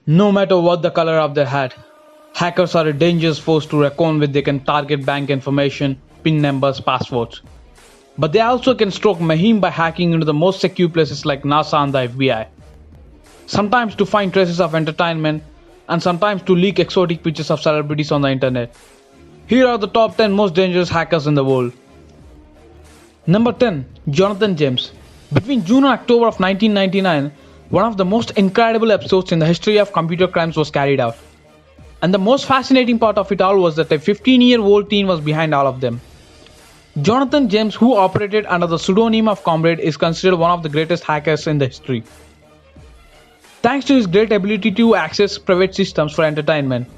No matter what the color of their hat, hackers are a dangerous force to reckon with. They can target bank information, PIN numbers, passwords. But they also can stroke mayhem by hacking into the most secure places like NASA and the FBI. Sometimes to find traces of entertainment, and sometimes to leak exotic pictures of celebrities on the internet. Here are the top 10 most dangerous hackers in the world. Number 10. Jonathan James. Between June and October of 1999, one of the most incredible episodes in the history of computer crimes was carried out. And the most fascinating part of it all was that a 15-year-old teen was behind all of them. Jonathan James, who operated under the pseudonym of Comrade, is considered one of the greatest hackers in the history. Thanks to his great ability to access private systems for entertainment,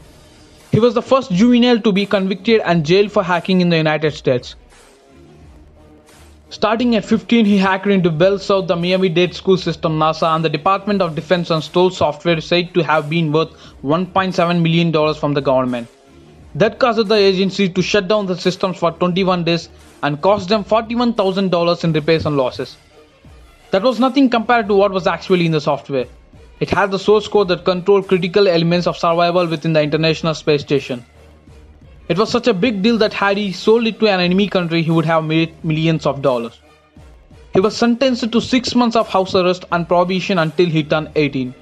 he was the first juvenile to be convicted and jailed for hacking in the United States. Starting at 15, he hacked into Bell South, the Miami-Dade school system, NASA, and the Department of Defense, and stole software said to have been worth $1.7 million from the government. That caused the agency to shut down the systems for 21 days and cost them $41,000 in repairs and losses. That was nothing compared to what was actually in the software. It had the source code that controlled critical elements of survival within the International Space Station. It was such a big deal that had he sold it to an enemy country, he would have made millions of dollars. He was sentenced to 6 months of house arrest and probation until he turned 18.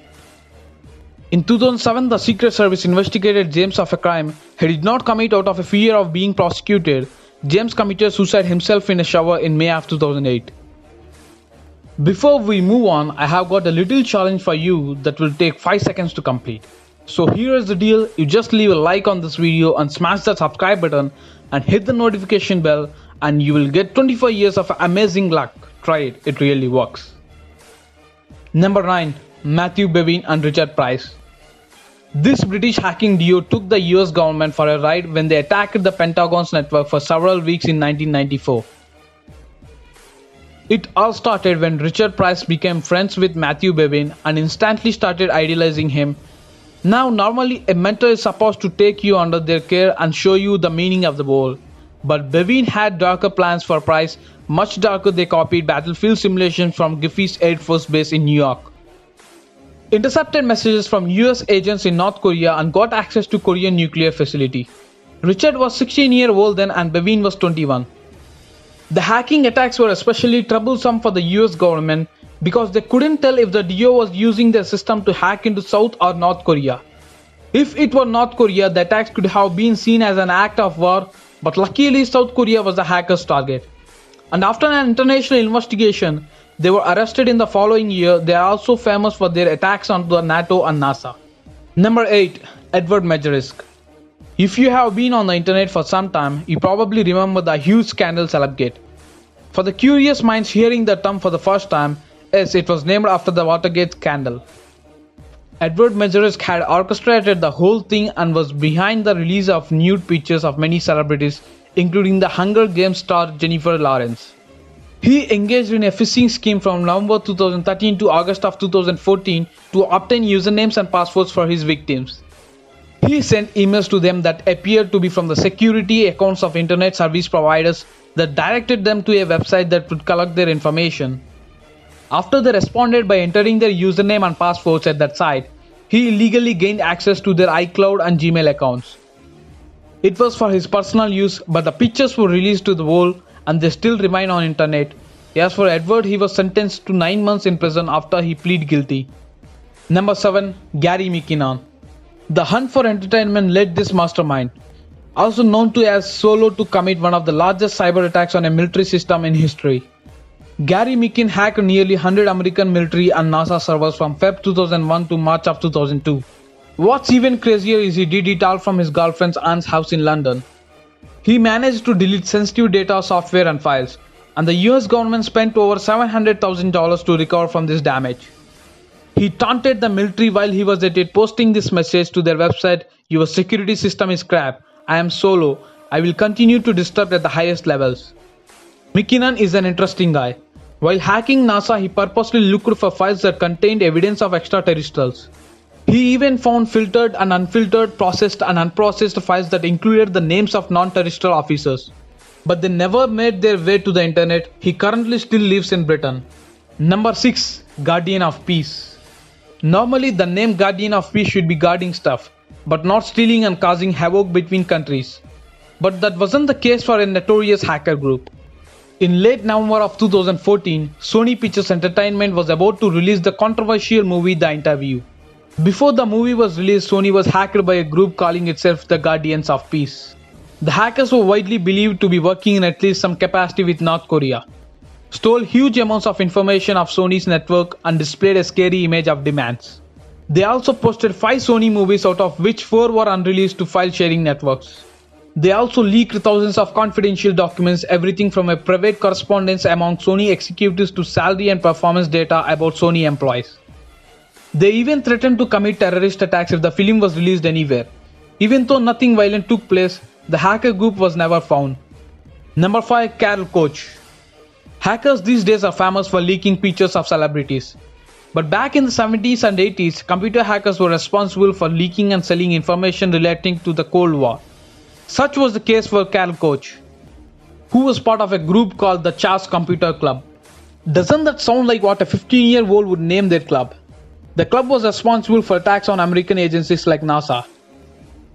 In 2007, the Secret Service investigated James of a crime he did not commit out of a fear of being prosecuted. James committed suicide himself in a shower in May of 2008. Before we move on, I have got a little challenge for you that will take 5 seconds to complete. So here is the deal: you just leave a like on this video and smash that subscribe button and hit the notification bell, and you will get 24 years of amazing luck. Try it, it really works. Number 9. Matthew Bevin and Richard Price. This British hacking duo took the US government for a ride when they attacked the Pentagon's network for several weeks in 1994. It all started when Richard Price became friends with Matthew Bevin and instantly started idolizing him. Now, normally a mentor is supposed to take you under their care and show you the meaning of the world. But Bevin had darker plans for Price, much darker. They copied battlefield simulations from Griffiths Air Force Base in New York, intercepted messages from US agents in North Korea, and got access to Korean nuclear facility. Richard was 16-year-old then and Bevin was 21. The hacking attacks were especially troublesome for the US government because they couldn't tell if the duo was using their system to hack into South or North Korea. If it were North Korea, the attacks could have been seen as an act of war, but luckily South Korea was the hackers' target. And after an international investigation, they were arrested in the following year. They are also famous for their attacks on the NATO and NASA. Number 8. Edward Majorisk. If you have been on the internet for some time, you probably remember the huge scandal Celebgate. For the curious minds hearing the term for the first time, yes, it was named after the Watergate scandal. Edward Majorisk had orchestrated the whole thing and was behind the release of nude pictures of many celebrities, including the Hunger Games star Jennifer Lawrence. He engaged in a phishing scheme from November 2013 to August of 2014 to obtain usernames and passwords for his victims. He sent emails to them that appeared to be from the security accounts of internet service providers that directed them to a website that would collect their information. After they responded by entering their username and passwords at that site, he illegally gained access to their iCloud and Gmail accounts. It was for his personal use, but the pictures were released to the world and they still remain on internet. As for Edward, he was sentenced to 9 months in prison after he pleaded guilty. Number 7. Gary McKinnon. The hunt for entertainment led this mastermind, also known to as Solo, to commit one of the largest cyber attacks on a military system in history. Gary McKinnon hacked nearly 100 American military and NASA servers from Feb 2001 to March of 2002. What's even crazier is he did it all from his girlfriend's aunt's house in London. He managed to delete sensitive data, software and files, and the US government spent over $700,000 to recover from this damage. He taunted the military while he was at it, posting this message to their website: "Your security system is crap. I am Solo. I will continue to disrupt at the highest levels." McKinnon is an interesting guy. While hacking NASA, he purposely looked for files that contained evidence of extraterrestrials. He even found filtered and unfiltered, processed and unprocessed files that included the names of non-terrestrial officers. But they never made their way to the internet. He currently still lives in Britain. Number 6. Guardian of Peace. Normally, the name Guardian of Peace should be guarding stuff, but not stealing and causing havoc between countries. But that wasn't the case for a notorious hacker group. In late November of 2014, Sony Pictures Entertainment was about to release the controversial movie The Interview. Before the movie was released, Sony was hacked by a group calling itself the Guardians of Peace. The hackers were widely believed to be working in at least some capacity with North Korea, stole huge amounts of information of Sony's network and displayed a scary image of demands. They also posted 5 Sony movies, out of which 4 were unreleased, to file sharing networks. They also leaked thousands of confidential documents, everything from a private correspondence among Sony executives to salary and performance data about Sony employees. They even threatened to commit terrorist attacks if the film was released anywhere. Even though nothing violent took place, the hacker group was never found. Number 5. Carol Koch. Hackers these days are famous for leaking pictures of celebrities. But back in the 70s and 80s, computer hackers were responsible for leaking and selling information relating to the Cold War. Such was the case for Carol Koch, who was part of a group called the Chaos Computer Club. Doesn't that sound like what a 15-year-old would name their club? The club was responsible for attacks on American agencies like NASA,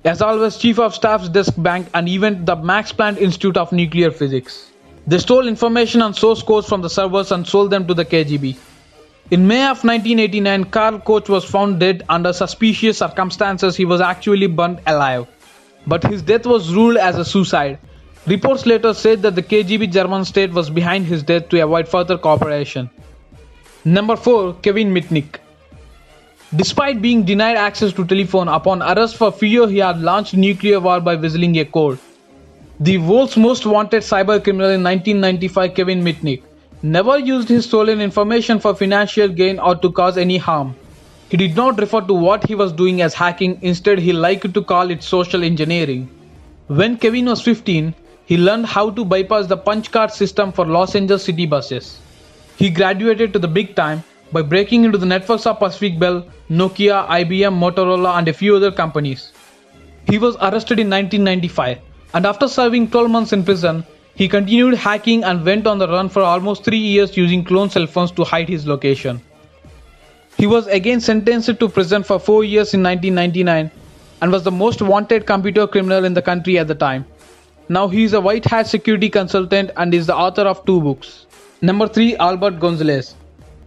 as always Chief of Staff's desk bank, and even the Max Planck Institute of Nuclear Physics. They stole information and source codes from the servers and sold them to the KGB. In May of 1989, Carl Koch was found dead under suspicious circumstances. He was actually burnt alive, but his death was ruled as a suicide. Reports later said that the KGB German state was behind his death to avoid further cooperation. Number 4. Kevin Mitnick. Despite being denied access to telephone upon arrest for fear he had launched nuclear war by whistling a code, the world's most wanted cyber criminal in 1995, Kevin Mitnick, never used his stolen information for financial gain or to cause any harm. He did not refer to what he was doing as hacking. Instead, he liked to call it social engineering. When Kevin was 15, he learned how to bypass the punch card system for Los Angeles city buses. He graduated to the big time by breaking into the networks of Pacific Bell, Nokia, IBM, Motorola, and a few other companies. He was arrested in 1995, and after serving 12 months in prison, he continued hacking and went on the run for almost 3 years using clone cell phones to hide his location. He was again sentenced to prison for 4 years in 1999 and was the most wanted computer criminal in the country at the time. Now he is a white hat security consultant and is the author of 2 books. Number 3. Albert Gonzalez.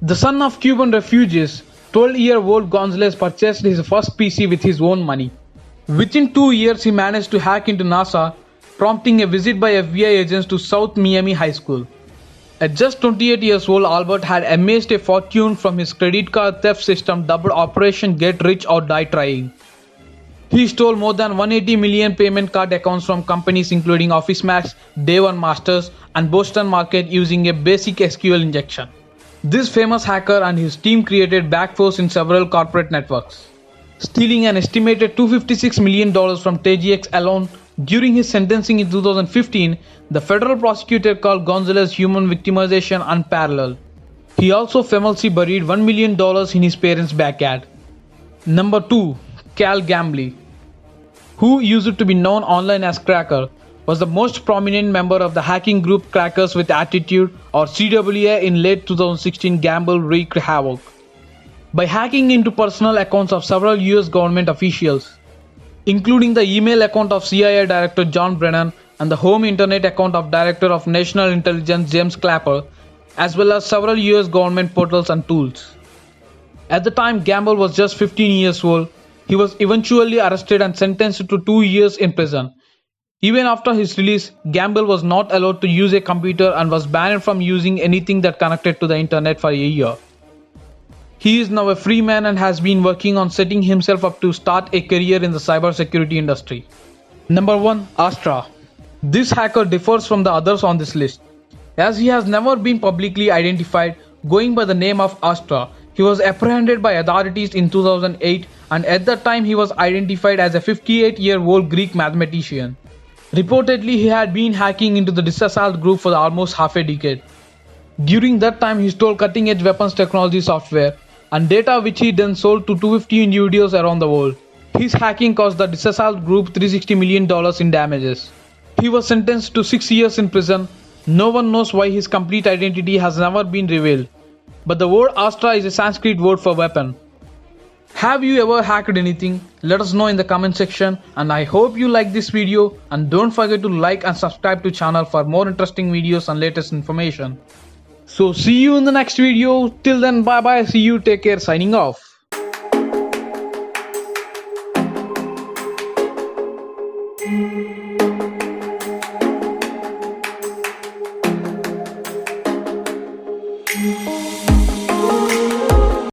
The son of Cuban refugees, 12-year-old Gonzalez purchased his first PC with his own money. Within 2 years, he managed to hack into NASA, prompting a visit by FBI agents to South Miami High School. At just 28 years old, Albert had amassed a fortune from his credit card theft system dubbed Operation Get Rich or Die Trying. He stole more than 180 million payment card accounts from companies including OfficeMax, Day One Masters, and Boston Market using a basic SQL injection. This famous hacker and his team created backdoors in several corporate networks, stealing an estimated $256 million from TGX alone. During his sentencing in 2015, the federal prosecutor called Gonzalez's human victimization unparalleled. He also famously buried $1 million in his parents' backyard. Number 2. Cal Gamble, who used to be known online as Cracker, was the most prominent member of the hacking group Crackers with Attitude, or CWA. In late 2016, Gamble wreaked havoc by hacking into personal accounts of several US government officials, including the email account of CIA Director John Brennan and the home internet account of Director of National Intelligence James Clapper, as well as several US government portals and tools. At the time, Gamble was just 15 years old. He was eventually arrested and sentenced to 2 years in prison. Even after his release, Gamble was not allowed to use a computer and was banned from using anything that connected to the internet for a year. He is now a free man and has been working on setting himself up to start a career in the cybersecurity industry. Number 1. Astra. This hacker differs from the others on this list, as he has never been publicly identified. Going by the name of Astra, he was apprehended by authorities in 2008, and at that time he was identified as a 58-year-old Greek mathematician. Reportedly, he had been hacking into the Disassault group for almost half a decade. During that time, he stole cutting-edge weapons technology software and data which he then sold to 250 individuals around the world. His hacking cost the Disassault group $360 million in damages. He was sentenced to 6 years in prison. No one knows why. His complete identity has never been revealed. But the word Astra is a Sanskrit word for weapon. Have you ever hacked anything? Let us know in the comment section, and I hope you like this video, and don't forget to like and subscribe to channel for more interesting videos and latest information. So see you in the next video. Till then, bye bye, see you, take care, signing off.